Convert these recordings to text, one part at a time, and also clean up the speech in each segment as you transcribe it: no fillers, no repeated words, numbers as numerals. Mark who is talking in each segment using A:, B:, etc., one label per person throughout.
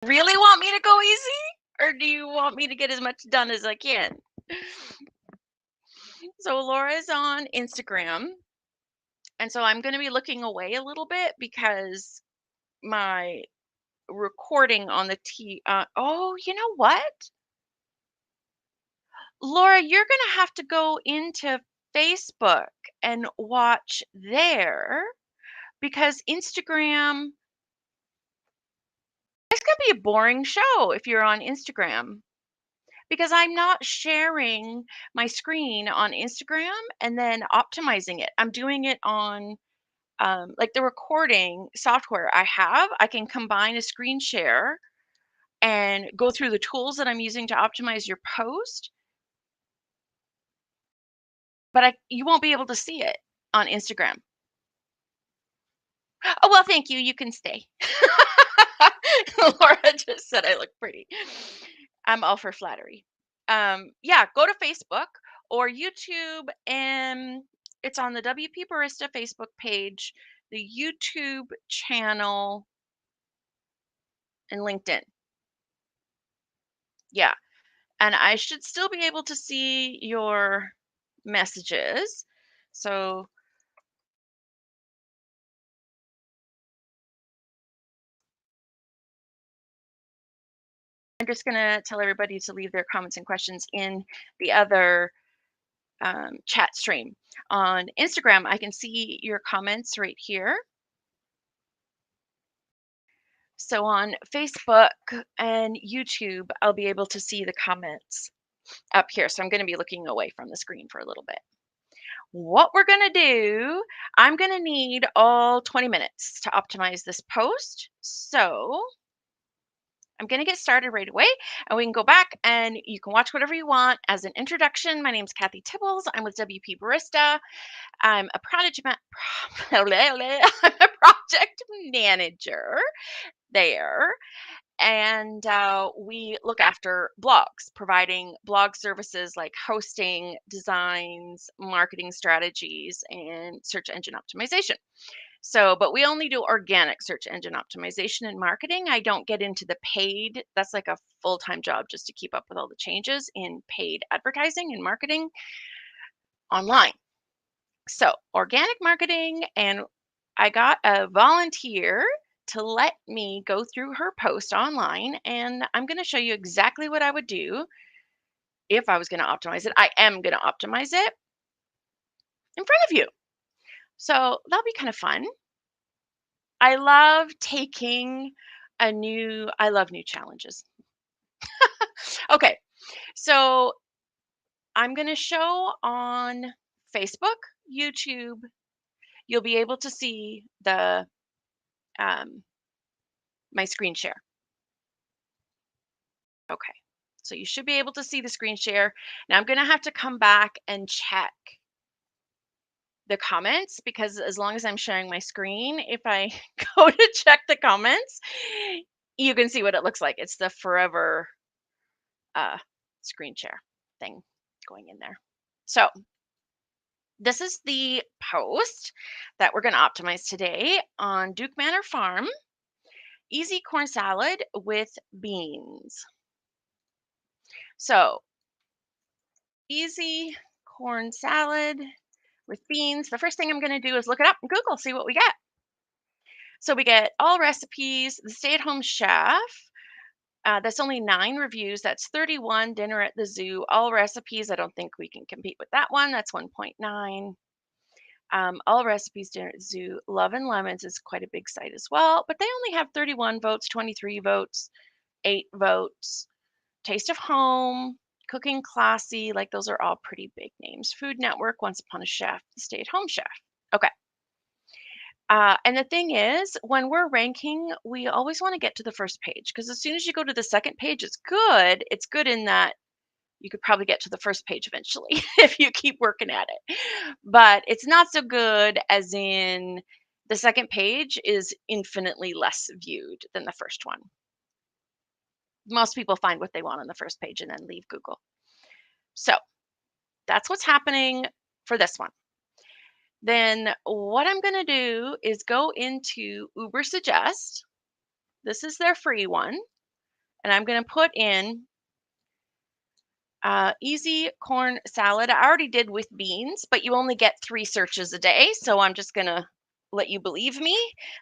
A: Really want me to go easy? Or do you want me to get as much done as I can? So Laura's on Instagram, and so I'm going to be looking away a little bit because my recording on the oh, you know what? Laura, you're going to have to go into Facebook and watch there because Instagram, it's going to be a boring show if you're on Instagram. Because I'm not sharing my screen on Instagram and then optimizing it. I'm doing it on like the recording software I have. I can combine a screen share and go through the tools that I'm using to optimize your post, but you won't be able to see it on Instagram. Oh, well, thank you. You can stay. Laura just said I look pretty. I'm all for flattery. Yeah, go to Facebook or YouTube, and it's on the WP Barista Facebook page, the YouTube channel, and LinkedIn. Yeah, and I should still be able to see your messages. So I'm just going to tell everybody to leave their comments and questions in the other chat stream. On Instagram, I can see your comments right here. So on Facebook and YouTube, I'll be able to see the comments up here. So I'm going to be looking away from the screen for a little bit. What we're going to do, I'm going to need all 20 minutes to optimize this post. So I'm going to get started right away and we can go back and you can watch whatever you want. As an introduction, my name is Kathy Tibbles. I'm with WP Barista. I'm a I'm a project manager there. And we look after blogs, providing blog services like hosting, designs, marketing strategies, and search engine optimization. So, but we only do organic search engine optimization and marketing. I don't get into the paid. That's like a full-time job just to keep up with all the changes in paid advertising and marketing online. So, organic marketing, and I got a volunteer to let me go through her post online, and I'm going to show you exactly what I would do if I was going to optimize it. I am going to optimize it in front of you. So, that'll be kind of fun. I love taking I love new challenges. Okay, so I'm going to show on Facebook, YouTube, you'll be able to see the um, my screen share. Okay, so you should be able to see the screen share. Now I'm going to have to come back and check the comments because as long as I'm sharing my screen, if I go to check the comments, you can see what it looks like. It's the forever uh, screen share thing going in there. So this is the post that we're going to optimize today on Duke Manor Farm. Easy corn salad with beans. So easy corn salad with beans. The first thing I'm going to do is look it up in Google, see what we get. So we get all recipes, the stay at home chef. That's only 9 reviews. That's 31. Dinner at the zoo. All recipes. I don't think we can compete with that one. That's 1.9. All recipes. Dinner at the zoo. Love and Lemons is quite a big site as well, but they only have 31 votes, 23 votes, 8 votes. Taste of Home, Cooking Classy, like those are all pretty big names. Food Network, Once Upon a Chef, The Stay at Home Chef. Okay. And the thing is, when we're ranking, we always want to get to the first page because as soon as you go to the second page, it's good. It's good in that you could probably get to the first page eventually if you keep working at it. But it's not so good as in the second page is infinitely less viewed than the first one. Most people find what they want on the first page and then leave Google. So that's what's happening for this one. Then what I'm going to do is go into Uber Suggest. This is their free one. And I'm going to put in easy corn salad. I already did with beans, but you only get 3 searches a day. So I'm just going to let you believe me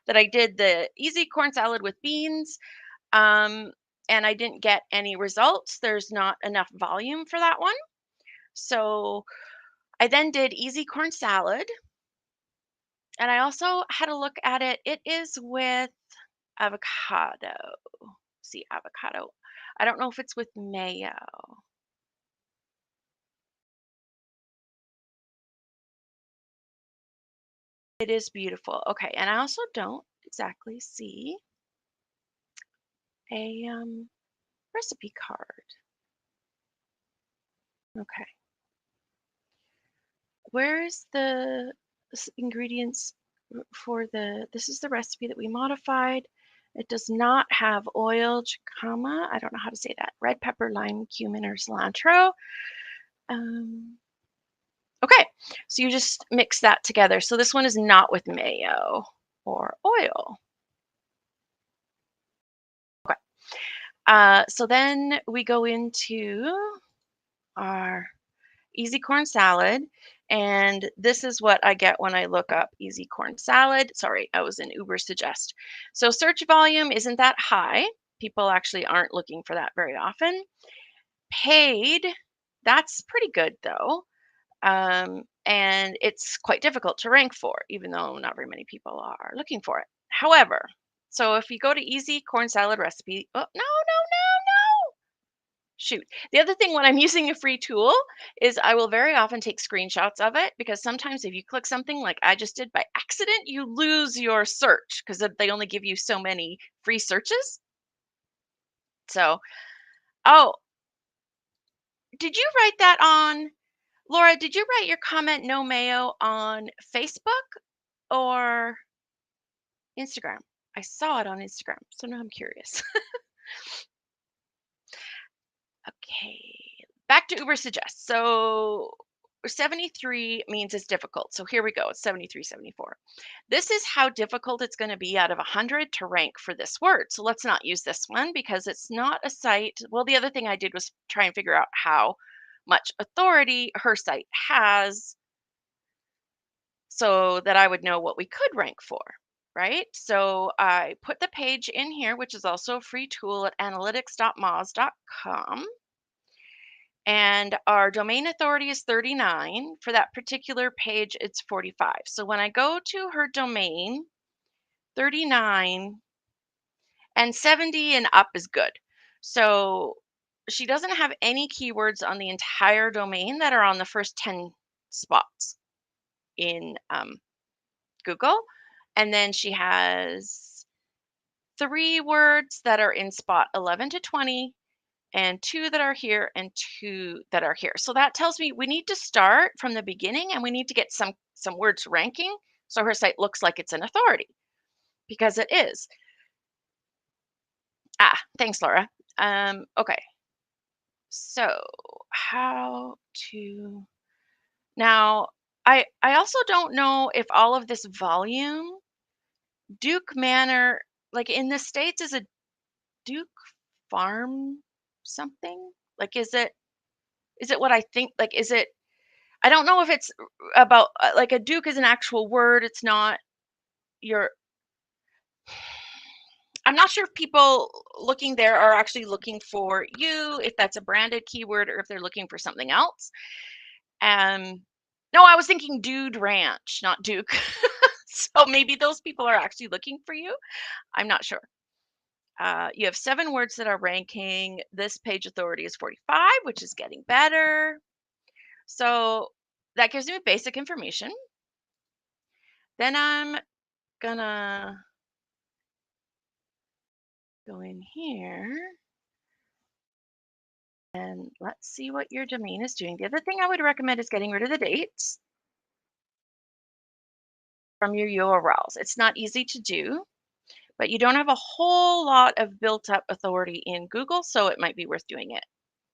A: that I did the easy corn salad with beans. Um, and I didn't get any results. There's not enough volume for that one. So I then did easy corn salad. And I also had a look at it. It is with avocado. See, avocado. I don't know if it's with mayo. It is beautiful. Okay, and I also don't exactly see a recipe card. Okay, where is the ingredients for this is the recipe that we modified. It does not have oil, jicama. I don't know how to say that. Red pepper, lime, cumin, or cilantro. Um, okay, so you just mix that together. So this one is not with mayo or oil. Okay. So then we go into our easy corn salad. And this is what I get when I look up easy corn salad. Sorry, I was in Uber Suggest. So search volume isn't that high. People actually aren't looking for that very often. Paid, that's pretty good though. And it's quite difficult to rank for, even though not very many people are looking for it. However, so if you go to easy corn salad recipe, oh, no, shoot. The other thing when I'm using a free tool is I will very often take screenshots of it because sometimes if you click something like I just did by accident, you lose your search because they only give you so many free searches. So, oh, did you write that on, Laura, did you write your comment no mayo on Facebook or Instagram? I saw it on Instagram, so now I'm curious. Okay, back to Uber Suggest. So 73 means it's difficult. So here we go. It's 73, 74. This is how difficult it's going to be out of 100 to rank for this word. So let's not use this one because it's not a site. Well, the other thing I did was try and figure out how much authority her site has so that I would know what we could rank for. Right? So I put the page in here, which is also a free tool at analytics.moz.com. And our domain authority is 39. For that particular page, it's 45. So when I go to her domain, 39 and 70 and up is good. So she doesn't have any keywords on the entire domain that are on the first 10 spots in Google. And then she has 3 words that are in spot 11 to 20 and 2 that are here and 2 that are here. So that tells me we need to start from the beginning and we need to get some words ranking so her site looks like it's an authority because it is. Thanks, Laura. Okay. So how to now I also don't know if all of this volume Duke Manor, like in the States, is a Duke farm something? Like is it what I think? Like is it I don't know if it's about like a duke is an actual word. It's not your. I'm not sure if people looking there are actually looking for you, if that's a branded keyword, or if they're looking for something else. No, I was thinking Dude Ranch, not Duke. So maybe those people are actually looking for you. I'm not sure. You have 7 words that are ranking. This page authority is 45, which is getting better. So that gives me basic information. Then I'm gonna go in here and let's see what your domain is doing. The other thing I would recommend is getting rid of the dates from your URLs. It's not easy to do, but you don't have a whole lot of built up authority in Google, so it might be worth doing it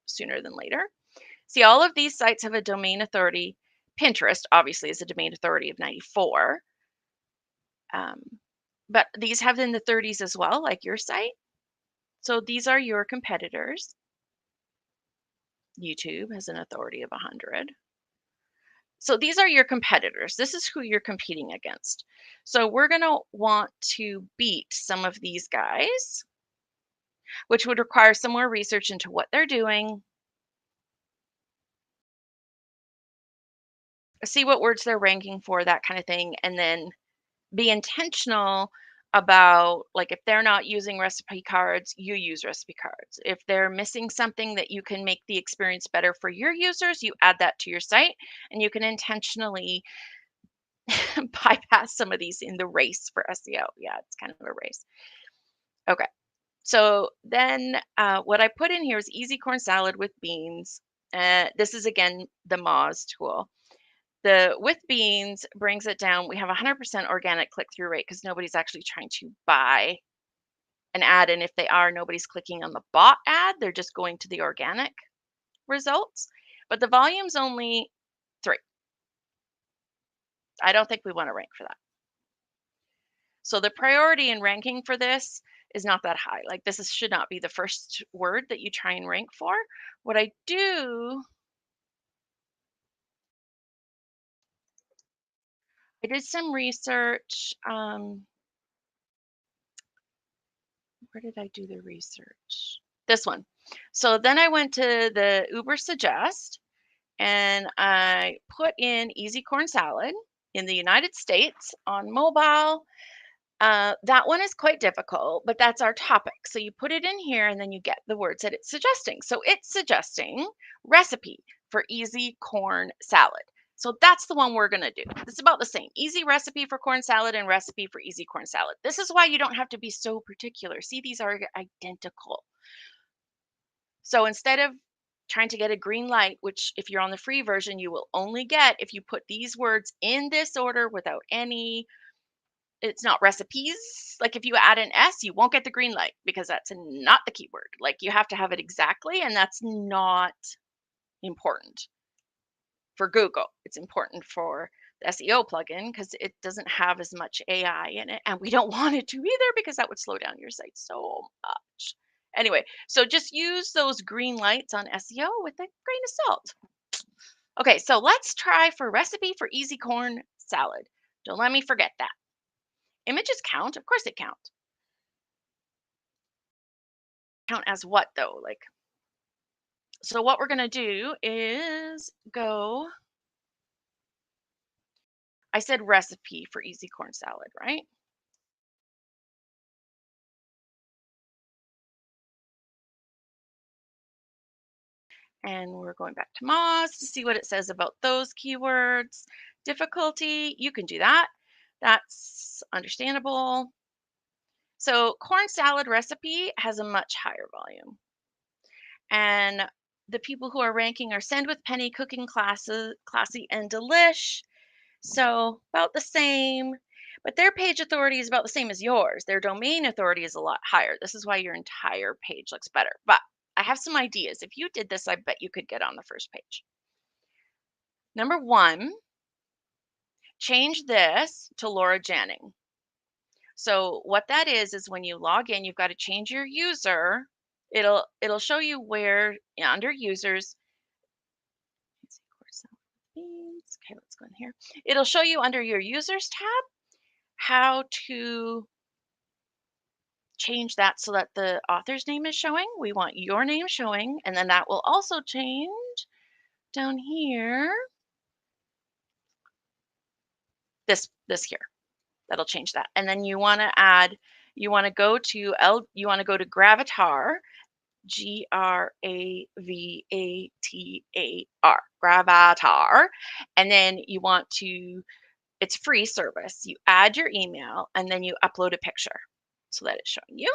A: sooner than later. See, all of these sites have a domain authority. Pinterest obviously is a domain authority of 94. But these have in the 30s as well, like your site. So these are your competitors. YouTube has an authority of 100. So these are your competitors. This is who you're competing against. So we're going to want to beat some of these guys, which would require some more research into what they're doing, see what words they're ranking for, that kind of thing, and then be intentional about, like, if they're not using recipe cards, you use recipe cards. If they're missing something that you can make the experience better for your users, you add that to your site, and you can intentionally bypass some of these in the race for SEO. Yeah, it's kind of a race. Okay. So then what I put in here is easy corn salad with beans. This is again the Moz tool. The with beans brings it down. We have 100% organic click-through rate because nobody's actually trying to buy an ad. And if they are, nobody's clicking on the bot ad. They're just going to the organic results. But the volume's only 3. I don't think we want to rank for that. So the priority in ranking for this is not that high. Like this should not be the first word that you try and rank for. What I do, I did some research. Where did I do the research? This one. So then I went to the Uber Suggest and I put in easy corn salad in the United States on mobile. That one is quite difficult, but that's our topic. So you put it in here and then you get the words that it's suggesting. So it's suggesting recipe for easy corn salad. So that's the one we're going to do. It's about the same. Easy recipe for corn salad and recipe for easy corn salad. This is why you don't have to be so particular. See, these are identical. So instead of trying to get a green light, which if you're on the free version, you will only get if you put these words in this order without any, it's not recipes. Like if you add an S, you won't get the green light because that's not the keyword. Like you have to have it exactly, and that's not important for Google. It's important for the SEO plugin because it doesn't have as much AI in it, and we don't want it to either because that would slow down your site so much. Anyway, so just use those green lights on SEO with a grain of salt. Okay, so let's try for recipe for easy corn salad. Don't let me forget that. Images count, of course they count. Count as what though? Like, so what we're going to do is go, I said recipe for easy corn salad, right? And we're going back to Moz to see what it says about those keywords. Difficulty, you can do that. That's understandable. So corn salad recipe has a much higher volume. And the people who are ranking are Send with Penny, Cooking Classes, Classy, and Delish. So about the same, but their page authority is about the same as yours. Their domain authority is a lot higher. This is why your entire page looks better. But I have some ideas. If you did this, I bet you could get on the first page. Number 1, change this to Laura Janning. So what that is when you log in, you've got to change your user. It'll show you where under users. Okay, let's go in here. It'll show you under your users tab how to change that so that the author's name is showing. We want your name showing, and then that will also change down here. This here. That'll change that. And then you want to add, you want to go to Gravatar, Gravatar, Gravatar, and then you want to, it's free service. You add your email and then you upload a picture so that it's showing you.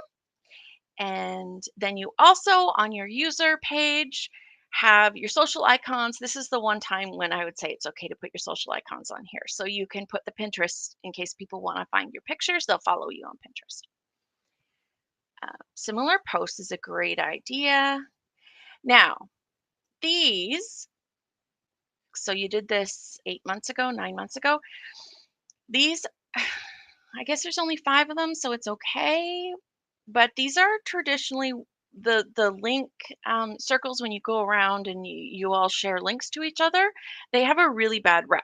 A: And then you also on your user page have your social icons. This is the one time when I would say it's okay to put your social icons on here. So you can put the Pinterest in case people want to find your pictures, they'll follow you on Pinterest. Similar posts is a great idea. Now, these, so you did this 8 months ago, 9 months ago. These, I guess there's only 5 of them, so it's okay. but these are traditionally the link circles when you go around and you all share links to each other. They have a really bad rep.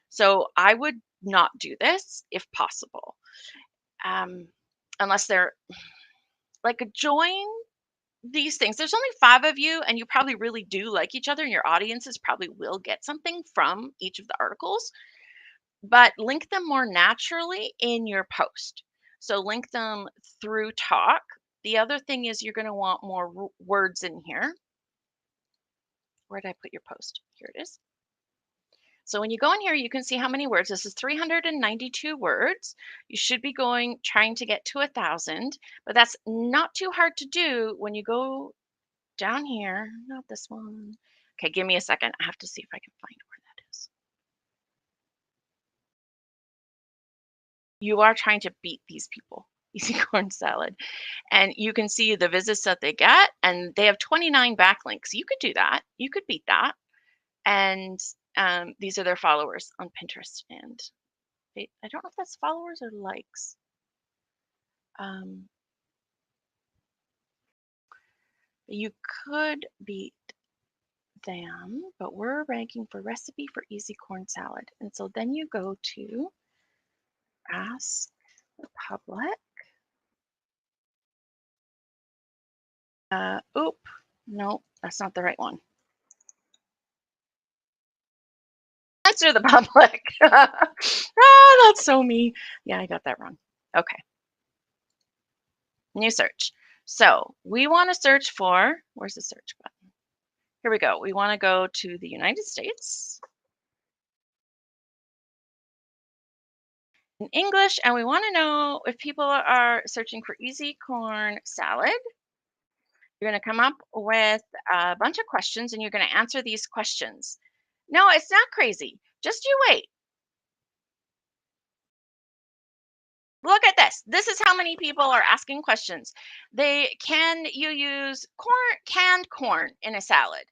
A: So I would not do this if possible, um, unless they're like join these things. There's only 5 of you, and you probably really do like each other, and your audiences probably will get something from each of the articles, but link them more naturally in your post. So link them through talk. The other thing is you're going to want more words in here. Where did I put your post? Here it is. So when you go in here, you can see how many words. This is 392 words. You should be trying to get to 1,000, but that's not too hard to do when you go down here. Not this one. Okay, give me a second. I have to see if I can find where that is. You are trying to beat these people. Easy corn salad. And you can see the visits that they get, and they have 29 backlinks. You could do that. You could beat that. And these are their followers on Pinterest. And I don't know if that's followers or likes. Um, you could beat them, but we're ranking for recipe for easy corn salad. And so then you go to ask the public. Oop, no, that's not the right one. Answer the public. That's so me. Yeah, I got that wrong. Okay. New search. So we want to search for, where's the search button? Here we go. We want to go to the United States in English, and we want to know if people are searching for easy corn salad. You're going to come up with a bunch of questions and you're going to answer these questions. No, it's not crazy. Just you wait. Look at this. This is how many people are asking questions. Can you use canned corn in a salad?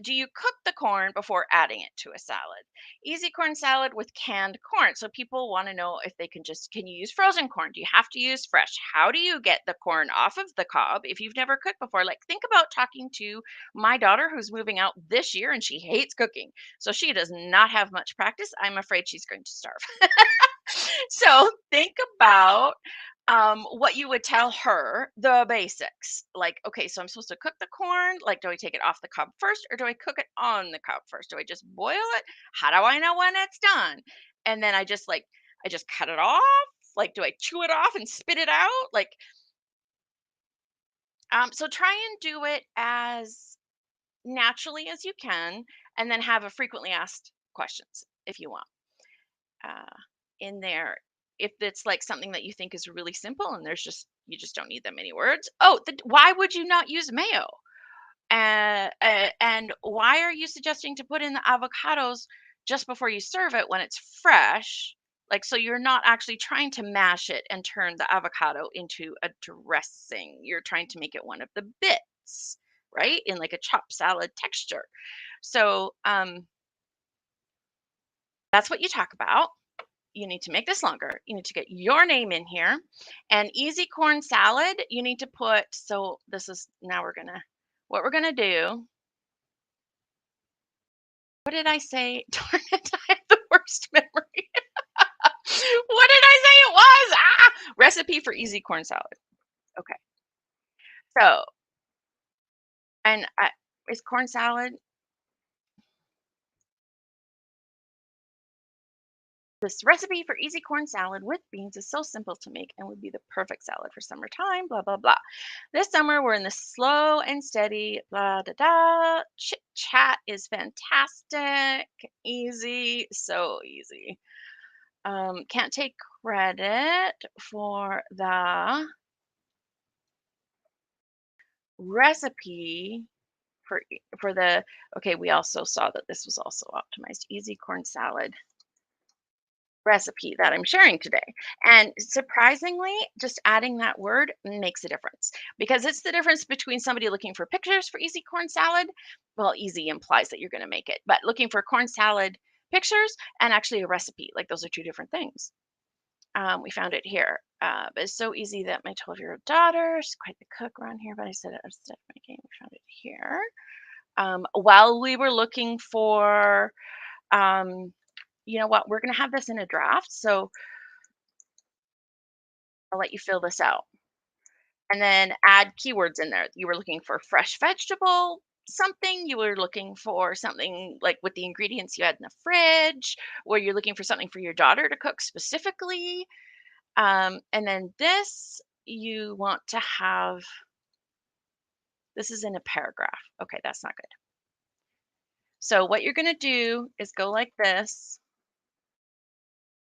A: Do you cook the corn before adding it to a salad? Easy corn salad with canned corn. So people want to know if can you use frozen corn? Do you have to use fresh? How do you get the corn off of the cob if you've never cooked before? Like, think about talking to my daughter who's moving out this year and she hates cooking. So she does not have much practice. I'm afraid she's going to starve. So think about what you would tell her, the basics. Like, okay, so I'm supposed to cook the corn. Like, do I take it off the cob first or do I cook it on the cob first? Do I just boil it? How do I know when it's done? And then I just cut it off. Like, do I chew it off and spit it out? Like, so try and do it as naturally as you can, and then have a frequently asked questions if you want. uh, in there, if it's like something that you think is really simple and you just don't need that many words. Oh, why would you not use mayo? And why are you suggesting to put in the avocados just before you serve it when it's fresh? Like, so you're not actually trying to mash it and turn the avocado into a dressing. You're trying to make it one of the bits, right? In like a chopped salad texture. So that's what you talk about. You need to make this longer. You need to get your name in here. And easy corn salad, you need to put, so this is, now what we're gonna do, what did I say? Darn it, I have the worst memory. What did I say it was? Recipe for easy corn salad. Okay, so, and is corn salad, this recipe for easy corn salad with beans is so simple to make and would be the perfect salad for summertime, blah, blah, blah. This summer, we're in the slow and steady, blah, da, da. Chit chat is fantastic, easy, so easy. Can't take credit for the recipe for the, okay, we also saw that this was also optimized, easy corn salad recipe that I'm sharing today. And surprisingly, just adding that word makes a difference because it's the difference between somebody looking for pictures for easy corn salad. Well, easy implies that you're going to make it, but looking for corn salad pictures and actually a recipe, like those are two different things. We found it here. But it's so easy that my 12-year-old daughter, she's quite the cook around here, but I said it instead of making, we found it here. While we were looking for, um, you know what, we're going to have this in a draft. So I'll let you fill this out and then add keywords in there. You were looking for fresh vegetable, something, you were looking for something like with the ingredients you had in the fridge, or you're looking for something for your daughter to cook specifically. And then this, you want to have, this is in a paragraph. Okay, that's not good. So what you're going to do is go like this.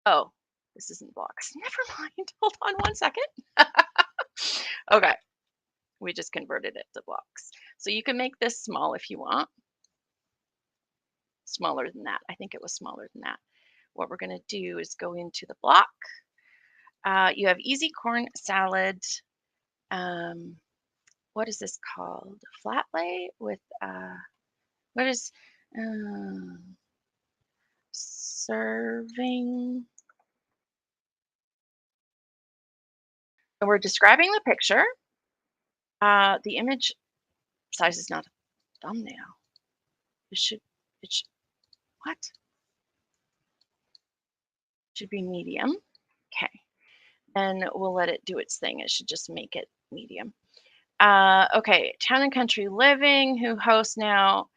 A: Oh, this isn't blocks. Never mind. Hold on one second. Okay, we just converted it to blocks. So you can make this small if you want. Smaller than that. I think it was smaller than that. What we're going to do is go into the block. You have easy corn salad. Um, what is this called? Flat lay with what is serving? And we're describing the picture. The image size is not a thumbnail. It should. It should. What? Should be medium. Okay. And we'll let it do its thing. It should just make it medium. Okay, Town and Country Living, who hosts now.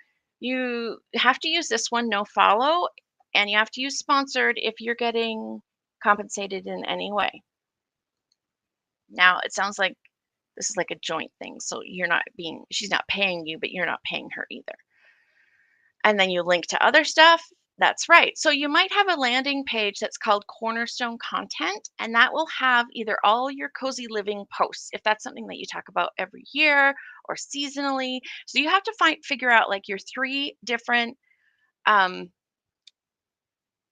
A: You have to use this one, no follow, and you have to use sponsored if you're getting compensated in any way. Now, it sounds like this is like a joint thing, so you're not being, she's not paying you, but you're not paying her either. And then you link to other stuff. That's right. So you might have a landing page that's called Cornerstone Content, and that will have either all your cozy living posts, if that's something that you talk about every year or seasonally. So you have to figure out like your three different um,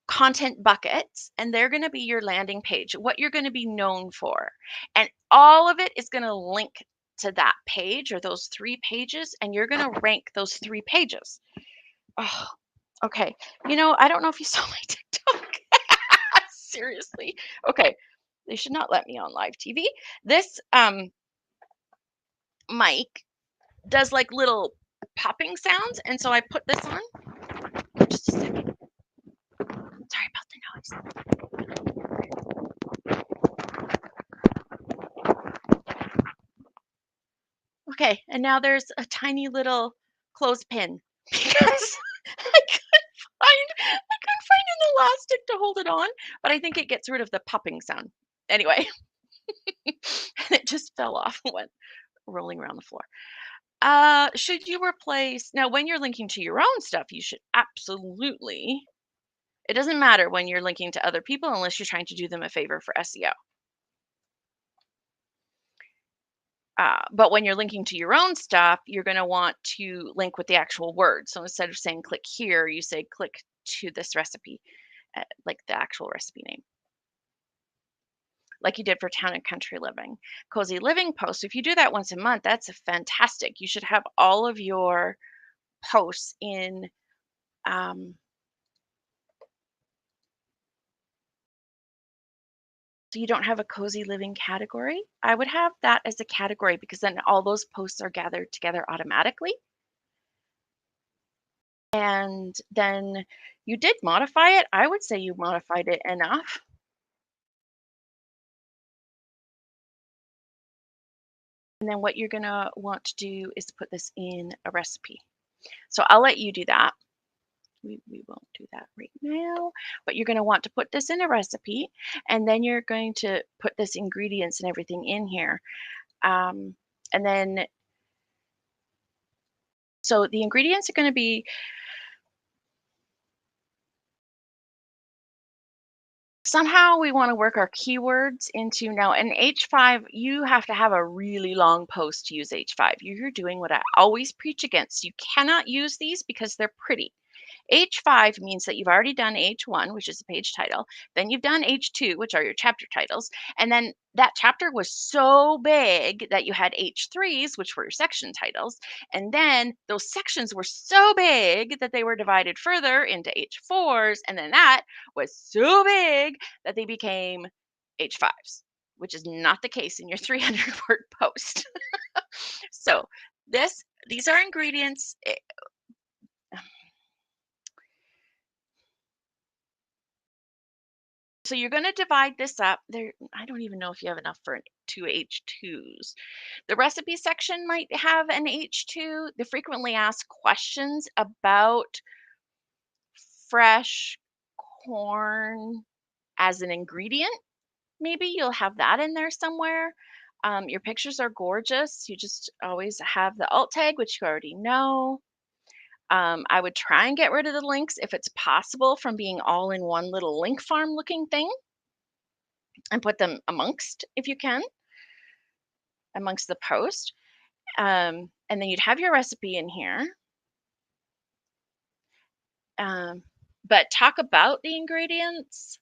A: content buckets, and they're going to be your landing page, what you're going to be known for. And all of it is going to link to that page or those three pages, and you're going to rank those three pages. Oh, okay. I don't know if you saw my TikTok. Seriously. Okay. They should not let me on live TV. This mic does like little popping sounds, and so I put this on. Just a second. Sorry about the noise. Okay, and now there's a tiny little clothespin because I couldn't find an elastic to hold it on, but I think it gets rid of the popping sound. Anyway, and it just fell off and went rolling around the floor. Should you replace now when you're linking to your own stuff, you should absolutely, it doesn't matter when you're linking to other people unless you're trying to do them a favor for SEO. But when you're linking to your own stuff, you're going to want to link with the actual word. So instead of saying click here, you say click to this recipe, like the actual recipe name, like you did for Town and Country Living. Cozy Living posts, if you do that once a month, that's fantastic. You should have all of your posts in so you don't have a cozy living category. I would have that as a category because then all those posts are gathered together automatically. And then you did modify it. I would say you modified it enough. And then what you're going to want to do is put this in a recipe. So I'll let you do that. We won't do that right now, but you're going to want to put this in a recipe, and then you're going to put this ingredients and everything in here. And then, so the ingredients are going to be somehow we want to work our keywords into now in H5, you have to have a really long post to use H5. You're doing what I always preach against. You cannot use these because they're pretty. H5 means that you've already done H1, which is the page title. Then you've done H2, which are your chapter titles. And then that chapter was so big that you had H3s, which were your section titles. And then those sections were so big that they were divided further into H4s. And then that was so big that they became H5s. which is not the case in your 300-word post. So these are ingredients. So you're going to divide this up. There, I don't even know if you have enough for two H2s. The recipe section might have an H2. The frequently asked questions about fresh corn as an ingredient. Maybe you'll have that in there somewhere. Your pictures are gorgeous. You just always have the alt tag, which you already know. I would try and get rid of the links if it's possible from being all in one little link farm looking thing and put them amongst, if you can, amongst the post. And then you'd have your recipe in here. Um, but talk about the ingredients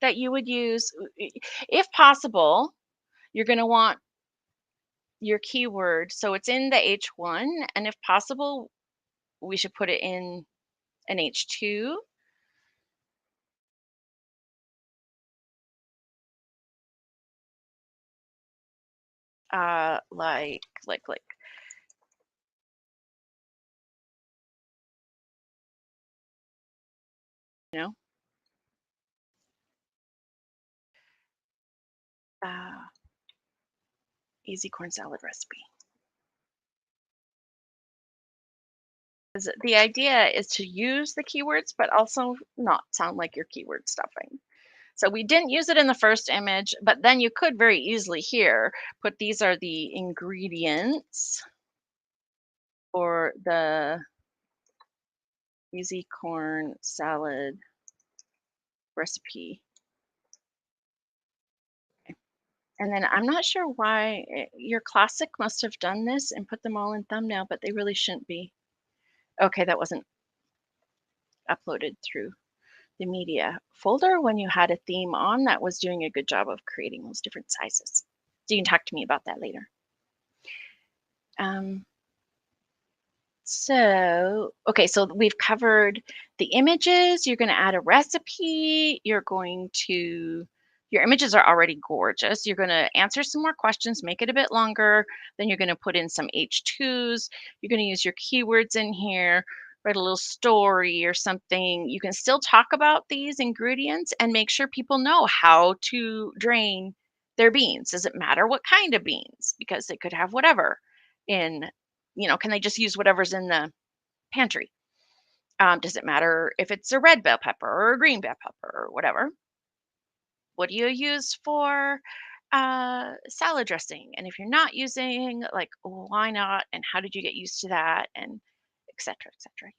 A: that you would use. If possible, you're going to want your keyword. So it's in the H1. And if possible, we should put it in an H2. Like, you know, uh, easy corn salad recipe. 'Cause the idea is to use the keywords, but also not sound like you're keyword stuffing. So we didn't use it in the first image, but then you could very easily here put these are the ingredients for the easy corn salad recipe. And then I'm not sure why your classic must have done this and put them all in thumbnail, but they really shouldn't be. Okay, that wasn't uploaded through the media folder when you had a theme on that was doing a good job of creating those different sizes. So you can talk to me about that later. Um, okay, so we've covered the images. You're going to add a recipe. Your images are already gorgeous. You're going to answer some more questions, make it a bit longer. Then you're going to put in some H2s. You're going to use your keywords in here, write a little story or something. You can still talk about these ingredients and make sure people know how to drain their beans. Does it matter what kind of beans? Because they could have whatever in, can they just use whatever's in the pantry? Does it matter if it's a red bell pepper or a green bell pepper or whatever? What do you use for salad dressing? And if you're not using, like, why not? And how did you get used to that? And et cetera, et cetera,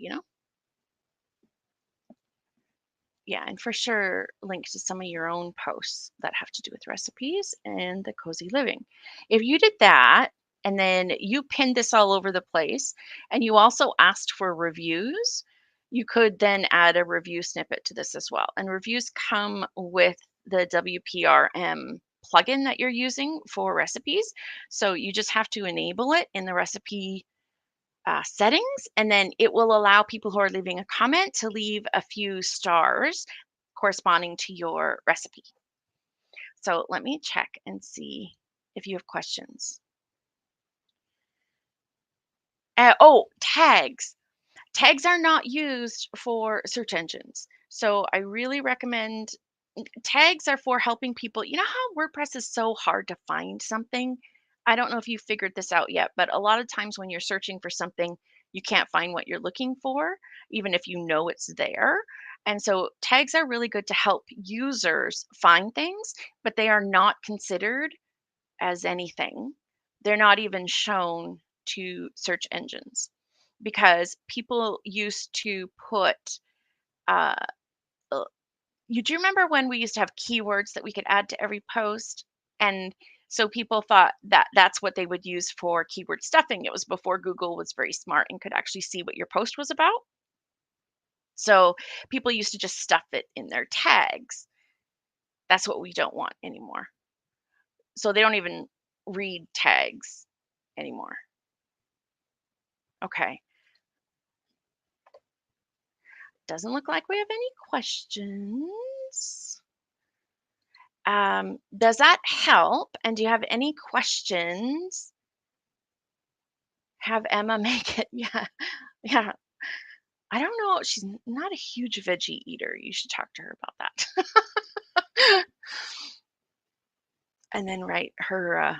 A: Yeah, and for sure, link to some of your own posts that have to do with recipes and the cozy living. If you did that, and then you pinned this all over the place, and you also asked for reviews, you could then add a review snippet to this as well. And reviews come with the WPRM plugin that you're using for recipes. So you just have to enable it in the recipe settings, and then it will allow people who are leaving a comment to leave a few stars corresponding to your recipe. So let me check and see if you have questions. Oh, tags. Tags are not used for search engines. So I really recommend tags are for helping people. You know how WordPress is so hard to find something? I don't know if you figured this out yet, but a lot of times when you're searching for something, you can't find what you're looking for, even if you know it's there. And so tags are really good to help users find things, but they are not considered as anything. They're not even shown to search engines because people used to put uh, you do remember when we used to have keywords that we could add to every post? And so people thought that that's what they would use for keyword stuffing. It was before Google was very smart and could actually see what your post was about. So people used to just stuff it in their tags. That's what we don't want anymore. So they don't even read tags anymore. Okay. Doesn't look like we have any questions. Does that help? And do you have any questions? Have Emma make it. Yeah, yeah. I don't know. She's not a huge veggie eater. You should talk to her about that. And then write her.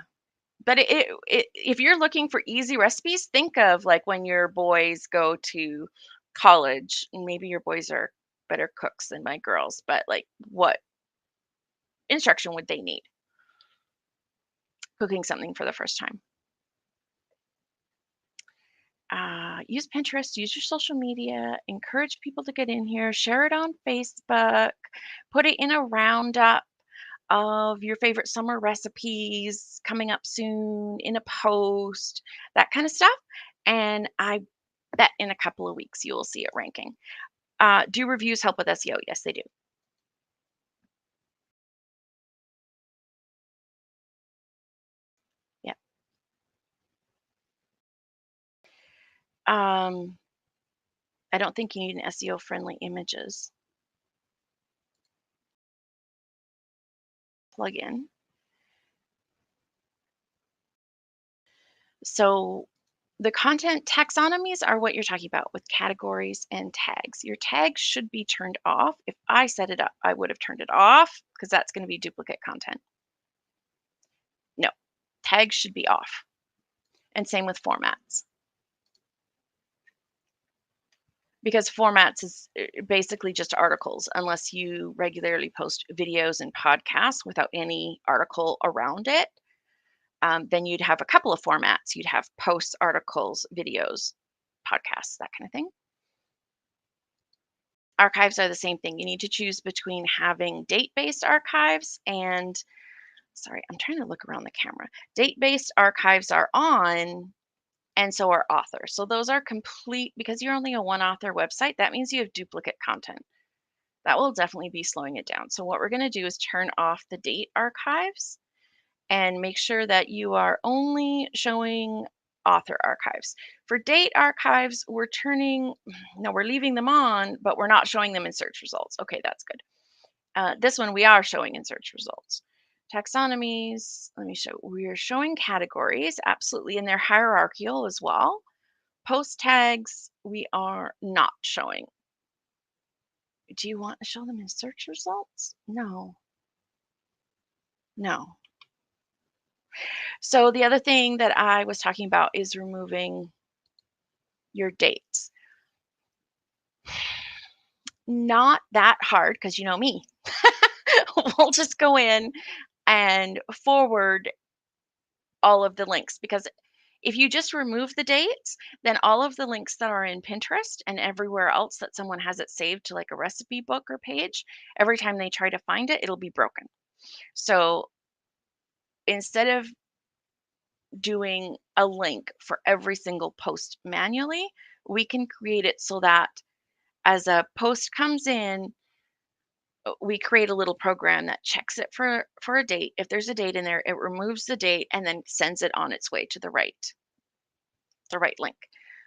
A: But if you're looking for easy recipes, think of like when your boys go to college. And maybe your boys are better cooks than my girls, but like what instruction would they need cooking something for the first time? Use Pinterest, use your social media, encourage people to get in here, share it on Facebook, put it in a roundup of your favorite summer recipes coming up soon in a post, that kind of stuff. And I bet in a couple of weeks you will see it ranking. Do reviews help with SEO? Yes, they do. Yeah. Um, I don't think you need an SEO friendly images plugin. So the content taxonomies are what you're talking about with categories and tags. Your tags should be turned off. If I set it up, I would have turned it off because that's going to be duplicate content. No, tags should be off. And same with formats. Because formats is basically just articles unless you regularly post videos and podcasts without any article around it. Then you'd have a couple of formats. You'd have posts, articles, videos, podcasts, that kind of thing. Archives are the same thing. You need to choose between having date-based archives and, sorry, I'm trying to look around the camera. Date-based archives are on, and so are authors. So those are complete, because you're only a one author website, that means you have duplicate content. That will definitely be slowing it down. So what we're going to do is turn off the date archives and make sure that you are only showing author archives. For date archives, we're turning, no, we're leaving them on, but we're not showing them in search results. Okay, that's good. This one we are showing in search results. Taxonomies, let me show, we're showing categories, absolutely, and they're hierarchical as well. Post tags, we are not showing. Do you want to show them in search results? No, no. So the other thing that I was talking about is removing your dates. Not that hard because you know me. We'll just go in and forward all of the links because if you just remove the dates, then all of the links that are in Pinterest and everywhere else that someone has it saved to like a recipe book or page, every time they try to find it, it'll be broken. So instead of doing a link for every single post manually, we can create it so that as a post comes in, we create a little program that checks it for a date. If there's a date in there, it removes the date and then sends it on its way to the right link.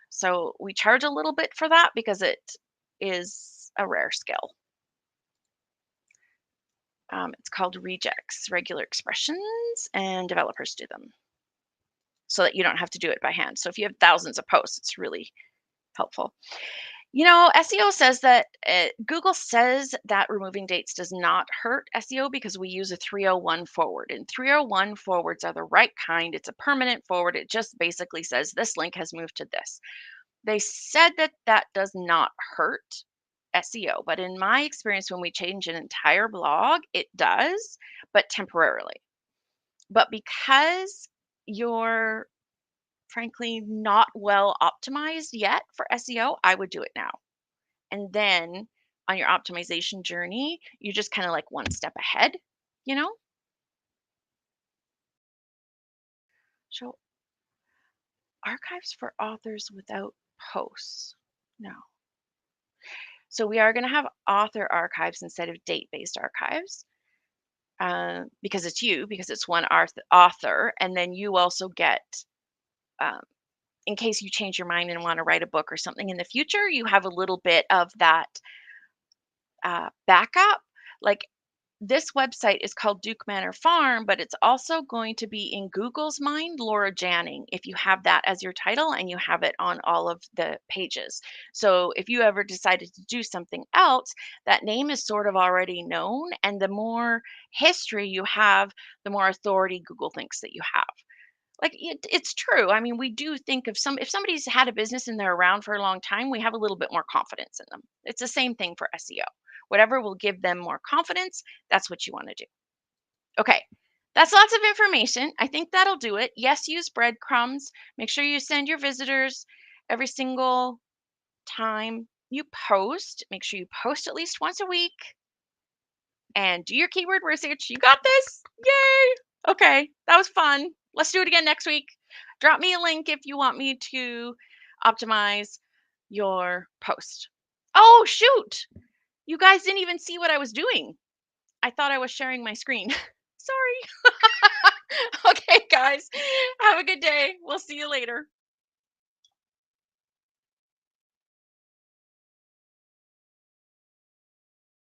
A: So we charge a little bit for that because it is a rare skill. It's called regex, regular expressions, and developers do them so that you don't have to do it by hand. So if you have thousands of posts, it's really helpful. You know, SEO says that Google says that removing dates does not hurt SEO because we use a 301 forward, and 301 forwards are the right kind. It's a permanent forward. It just basically says this link has moved to this. They said that that does not hurt SEO, but in my experience, when we change an entire blog, it does, but temporarily. But because you're frankly not well optimized yet for SEO, I would do it now. And then on your optimization journey, you're just kind of like one step ahead, you know? So archives for authors without posts. No. So we are going to have author archives instead of date-based archives because it's you, because it's one author. And then you also get, um, in case you change your mind and want to write a book or something in the future, you have a little bit of that backup. Like this website is called Duke Manor Farm, but it's also going to be in Google's mind, Laura Janning, if you have that as your title and you have it on all of the pages. So if you ever decided to do something else, that name is sort of already known. And the more history you have, the more authority Google thinks that you have. Like it's true. I mean, we do think of some, if somebody's had a business and they're around for a long time, we have a little bit more confidence in them. It's the same thing for SEO. Whatever will give them more confidence, that's what you want to do. Okay. That's lots of information. I think that'll do it. Yes, use breadcrumbs. Make sure you send your visitors every single time you post. Make sure you post at least once a week and do your keyword research. You got this. Yay. Okay. That was fun. Let's do it again next week. Drop me a link if you want me to optimize your post. Oh, shoot. You guys didn't even see what I was doing. I thought I was sharing my screen. Sorry. Okay, guys. Have a good day. We'll see you later.